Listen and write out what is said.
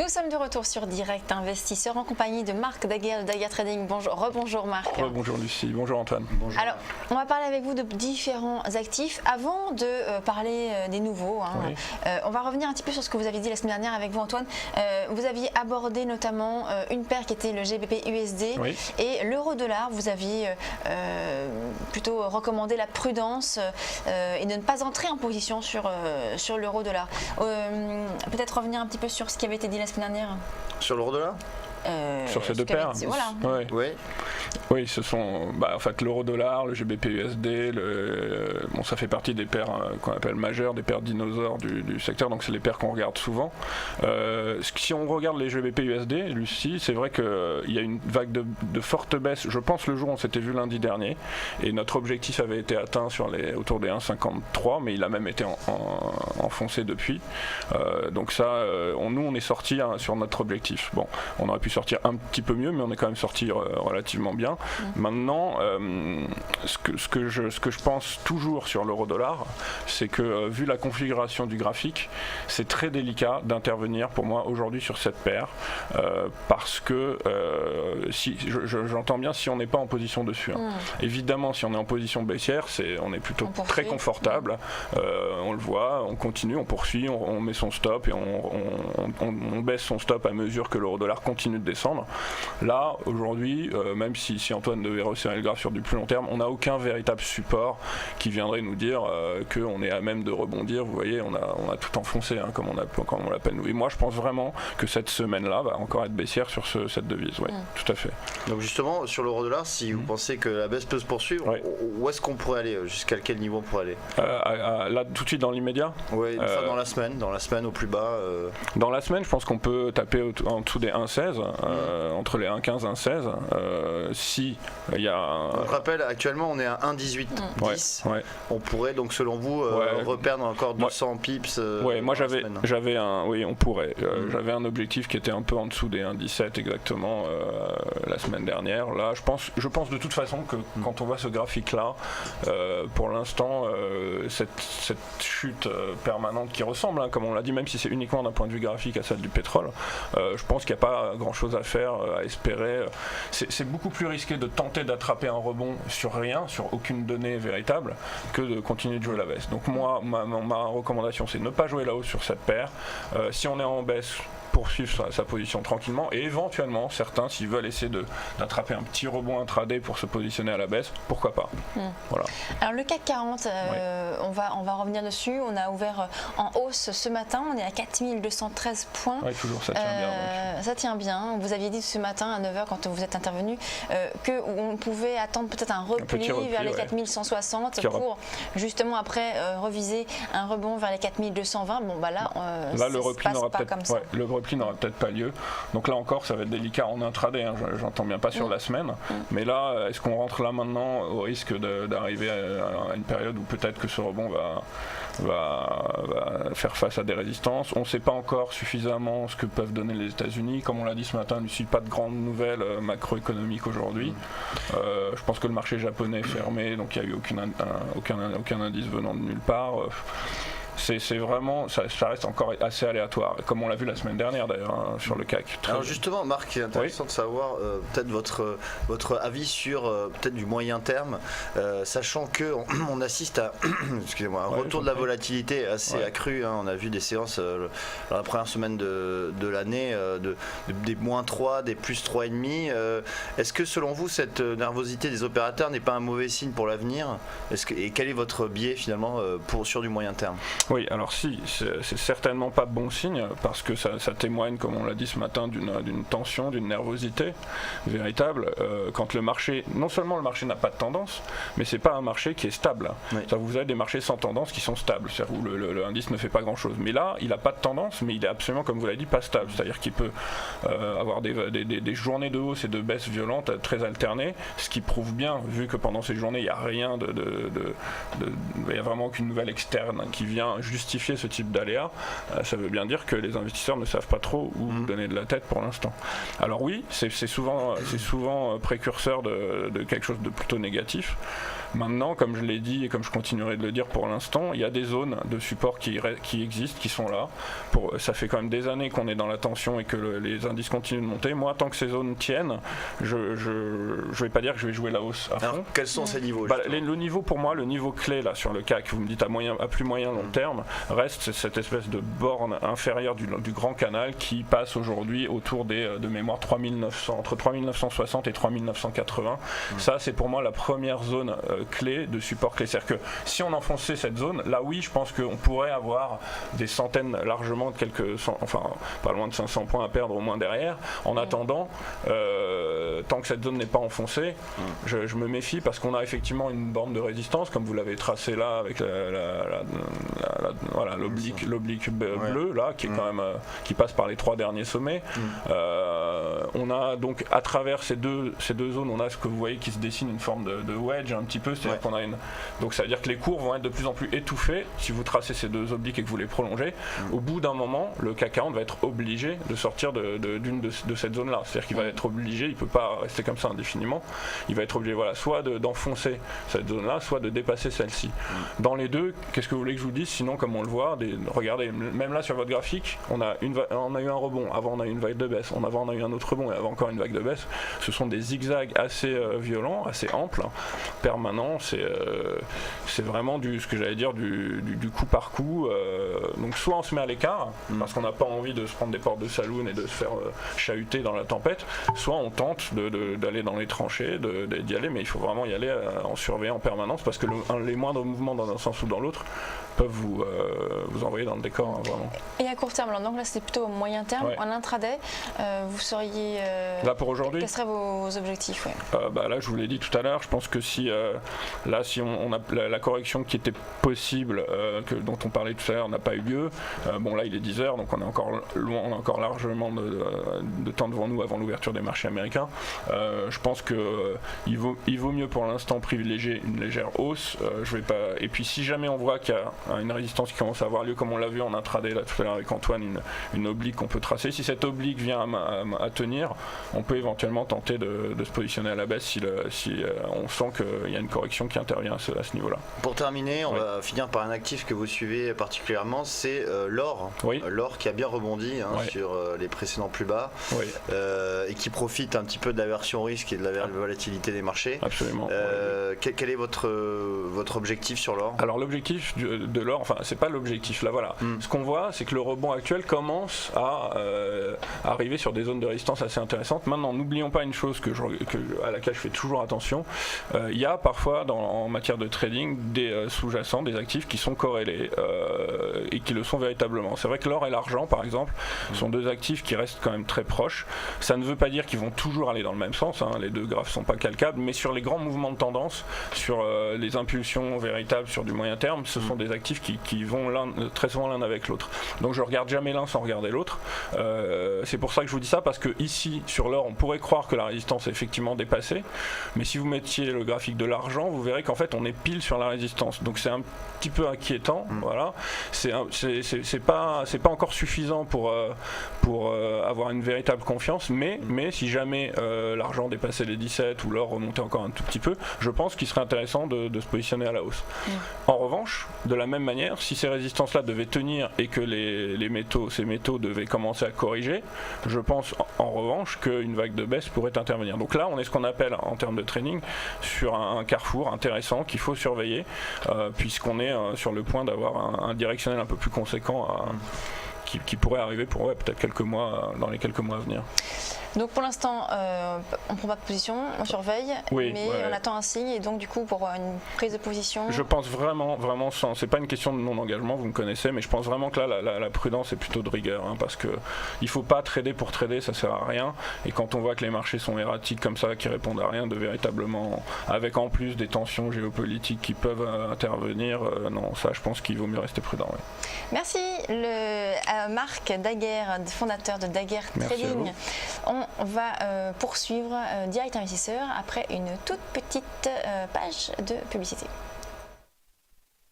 Nous sommes de retour sur Direct Investisseur en compagnie de Marc Daguerre d'Aguerre Trading. Rebonjour Marc. Bonjour Lucie, bonjour Antoine. Bonjour. Alors, on va parler avec vous de différents actifs. Avant de parler des nouveaux, Oui. On va revenir un petit peu sur ce que vous aviez dit la semaine dernière avec vous Antoine. Vous aviez abordé notamment une paire qui était le GBP USD Oui. et l'euro-dollar. Vous aviez plutôt recommandé la prudence et de ne pas entrer en position sur l'euro-dollar. Peut-être revenir un petit peu sur ce qui avait été dit la semaine dernière. Sur l'euro-dollar ? Sur ces deux paires. Voilà. Ouais. Oui. Oui, ce sont en fait l'euro-dollar, le GBP USD, ça fait partie des paires qu'on appelle majeures, des paires dinosaures du secteur, donc c'est les paires qu'on regarde souvent. Si on regarde les GBP USD, Lucie, c'est vrai qu'il y a une vague de forte baisse, je pense le jour où on s'était vu lundi dernier, et notre objectif avait été atteint autour des 1,53, mais il a même été enfoncé depuis. Donc ça, nous on est sorti sur notre objectif. Bon, on aurait pu sortir un petit peu mieux, mais on est quand même sorti relativement bien. Maintenant, ce que je pense toujours sur l'euro-dollar, c'est que vu la configuration du graphique, c'est très délicat d'intervenir pour moi aujourd'hui sur cette paire, parce que j'entends bien si on n'est pas en position dessus. Évidemment, si on est en position baissière, on est plutôt très confortable. On le voit, on continue, on poursuit, on met son stop et on baisse son stop à mesure que l'euro-dollar continue de descendre. Là, aujourd'hui, même si Antoine devait resserrer le graphe sur du plus long terme, on n'a aucun véritable support qui viendrait nous dire qu'on est à même de rebondir. Vous voyez, on a tout enfoncé, comme on l'appelle nous. Et moi, je pense vraiment que cette semaine-là va encore être baissière sur cette devise. Oui, tout à fait. Donc justement, sur l'euro-dollar, si vous pensez que la baisse peut se poursuivre, où est-ce qu'on pourrait aller? Jusqu'à quel niveau on pourrait aller? Là, tout de suite dans l'immédiat? Oui, dans la semaine au plus bas. Dans la semaine, je pense qu'on peut taper en dessous des 1,16, entre les 1,15 et 1,16. Si il y a on rappelle, actuellement on est à 1,1810. On pourrait donc selon vous reperdre encore 200 pips. Moi j'avais on pourrait. J'avais un objectif qui était un peu en dessous des 1,17 exactement la semaine dernière. Là, je pense de toute façon que quand on voit ce graphique là, pour l'instant, cette chute permanente qui ressemble, comme on l'a dit, même si c'est uniquement d'un point de vue graphique à celle du pétrole, je pense qu'il n'y a pas grand chose à faire, à espérer. C'est beaucoup plus risqué de tenter d'attraper un rebond sur rien, sur aucune donnée véritable, que de continuer de jouer la baisse. Donc moi, ma recommandation, c'est de ne pas jouer la hausse sur cette paire. Si on est en baisse, poursuivre sa position tranquillement, et éventuellement certains, s'ils veulent essayer d'attraper un petit rebond intraday pour se positionner à la baisse, pourquoi pas. Voilà. Alors le CAC 40, on va revenir dessus. On a ouvert en hausse ce matin, on est à 4213 points. Oui, toujours, ça tient bien. Ça tient bien. Vous aviez dit ce matin à 9h quand vous êtes intervenu qu'on pouvait attendre peut-être un repli vers les 4160 pour justement après reviser un rebond vers les 4220. Bon bah là le repli n'aura peut-être pas lieu. Donc là encore, ça va être délicat en intraday, j'entends bien, pas sur la semaine. Mais là, est-ce qu'on rentre là maintenant au risque d'arriver à une période où peut-être que ce rebond va faire face à des résistances? On ne sait pas encore suffisamment ce que peuvent donner les États-Unis. Comme on l'a dit ce matin, il n'y a pas de grandes nouvelles macroéconomiques aujourd'hui. Je pense que le marché japonais est fermé, donc il n'y a eu aucun indice venant de nulle part. C'est vraiment, ça reste encore assez aléatoire, comme on l'a vu la semaine dernière d'ailleurs sur le CAC. Alors justement, Marc, c'est intéressant de savoir peut-être votre avis sur peut-être du moyen terme, sachant que on assiste à un retour de la volatilité assez accru. On a vu des séances dans la première semaine de l'année des -3, des +3,5. Est-ce que selon vous cette nervosité des opérateurs n'est pas un mauvais signe pour l'avenir? Et quel est votre biais finalement sur du moyen terme? Oui, alors c'est certainement pas bon signe, parce que ça témoigne, comme on l'a dit ce matin, d'une tension, d'une nervosité véritable, quand le marché, non seulement le marché n'a pas de tendance, mais c'est pas un marché qui est stable. Vous avez des marchés sans tendance qui sont stables, c'est-à-dire où le indice ne fait pas grand-chose. Mais là, il n'a pas de tendance, mais il est absolument, comme vous l'avez dit, pas stable, c'est-à-dire qu'il peut avoir des journées de hausse et de baisse violentes très alternées, ce qui prouve bien, vu que pendant ces journées, il n'y a rien il n'y a vraiment aucune nouvelle externe qui vient justifier ce type d'aléa. Ça veut bien dire que les investisseurs ne savent pas trop où donner de la tête pour l'instant. Alors oui, c'est souvent précurseur de quelque chose de plutôt négatif. Maintenant, comme je l'ai dit et comme je continuerai de le dire pour l'instant, il y a des zones de support qui existent, qui sont là. Ça fait quand même des années qu'on est dans la tension et que les indices continuent de monter. Moi, tant que ces zones tiennent, je vais pas dire que je vais jouer la hausse à fond. Alors, quels sont ces niveaux? Le niveau, pour moi, le niveau clé là sur le CAC, vous me dites à plus moyen long terme, reste cette espèce de borne inférieure du grand canal qui passe aujourd'hui autour de mémoire 3900, entre 3960 et 3980. Ça, c'est pour moi la première zone clé de support clé. C'est-à-dire que si on enfonçait cette zone, là oui, je pense qu'on pourrait avoir des centaines largement, pas loin de 500 points à perdre au moins derrière. En attendant, tant que cette zone n'est pas enfoncée, je me méfie parce qu'on a effectivement une borne de résistance, comme vous l'avez tracé là avec l'oblique bleu là, qui est quand même qui passe par les 3 derniers sommets. On a donc à travers ces deux zones, on a ce que vous voyez qui se dessine une forme de wedge un petit peu, c'est-à-dire qu'on a donc ça veut dire que les cours vont être de plus en plus étouffés si vous tracez ces deux obliques et que vous les prolongez. Au bout d'un moment, le CAC 40 va être obligé de sortir d'une de cette zone-là, c'est-à-dire qu'il va être obligé, il peut pas rester comme ça indéfiniment, il va être obligé soit d'enfoncer cette zone-là, soit de dépasser celle-ci. Dans les deux, qu'est-ce que vous voulez que je vous dise? Sinon, comme on le voit, regardez, même là sur votre graphique, on a eu un rebond, avant on a eu une vague de baisse, avant on a eu un autre rebond et avant encore une vague de baisse. Ce sont des zigzags assez violents, assez amples, permanents. C'est vraiment ce que j'allais dire du coup par coup. Donc soit on se met à l'écart parce qu'on n'a pas envie de se prendre des portes de saloon et de se faire chahuter dans la tempête, soit on tente d'aller dans les tranchées, d'y aller, mais il faut vraiment y aller en surveillant en permanence parce que les moindres mouvements dans un sens ou dans l'autre peuvent vous envoyer dans le décor, vraiment. Et à court terme, alors, donc là c'est plutôt au moyen terme, en intraday, vous seriez... là pour aujourd'hui, quels seraient vos objectifs? Là je vous l'ai dit tout à l'heure, je pense que si on a la correction qui était possible, dont on parlait tout à l'heure, n'a pas eu lieu, là il est 10h, donc on est encore loin, on a encore largement de temps devant nous avant l'ouverture des marchés américains. Je pense que il vaut mieux pour l'instant privilégier une légère hausse. Et puis si jamais on voit qu'il y a une résistance qui commence à avoir lieu, comme on l'a vu en intraday là tout à l'heure avec Antoine, une oblique qu'on peut tracer, si cette oblique vient à tenir, on peut éventuellement tenter de se positionner à la baisse si on sent qu'il y a une correction qui intervient à ce niveau-là. Pour terminer, on va finir par un actif que vous suivez particulièrement, c'est l'or. L'or qui a bien rebondi sur les précédents plus bas et qui profite un petit peu de la version risque et de la volatilité des marchés. Absolument. Quel est votre objectif sur l'or? Alors l'objectif de l'or, c'est pas l'objectif, là voilà. Ce qu'on voit, c'est que le rebond actuel commence à arriver sur des zones de résistance assez intéressantes. Maintenant, n'oublions pas une chose à laquelle je fais toujours attention, il y a parfois en matière de trading des sous-jacents, des actifs qui sont corrélés et qui le sont véritablement. C'est vrai que l'or et l'argent par exemple sont deux actifs qui restent quand même très proches. Ça ne veut pas dire qu'ils vont toujours aller dans le même sens, les deux graphes sont pas calcables, mais sur les grands mouvements de tendance, sur les impulsions véritables sur du moyen terme, ce sont des actifs qui vont très souvent l'un avec l'autre. Donc je regarde jamais l'un sans regarder l'autre. C'est pour ça que je vous dis ça, parce que ici sur l'or on pourrait croire que la résistance est effectivement dépassée, mais si vous mettiez le graphique de l'argent, vous verrez qu'en fait on est pile sur la résistance, donc c'est un petit peu inquiétant. Voilà, c'est pas encore suffisant pour avoir une véritable confiance, mais si jamais l'argent dépassait les 17 ou l'or remontait encore un tout petit peu, je pense qu'il serait intéressant de se positionner à la hausse. En revanche, de la même manière, si ces résistances là devaient tenir et que ces métaux devaient commencer à corriger, je pense en revanche qu'une vague de baisse pourrait intervenir. Donc là on est ce qu'on appelle en termes de trading sur un carrefour intéressant qu'il faut surveiller, puisqu'on est sur le point d'avoir un directionnel un peu plus conséquent qui pourrait arriver pour peut-être dans les quelques mois à venir. Donc pour l'instant, on ne prend pas de position, on surveille, mais on attend un signe, et donc du coup pour une prise de position... Je pense vraiment, c'est pas une question de non-engagement, vous me connaissez, mais je pense vraiment que là, la prudence est plutôt de rigueur, parce qu'il ne faut pas trader pour trader, ça sert à rien, et quand on voit que les marchés sont erratiques comme ça, qui répondent à rien de véritablement, avec en plus des tensions géopolitiques qui peuvent intervenir, non, ça je pense qu'il vaut mieux rester prudent. Merci Marc Daguerre, fondateur de Daguerre Trading. On va poursuivre Direct Investisseur après une toute petite page de publicité.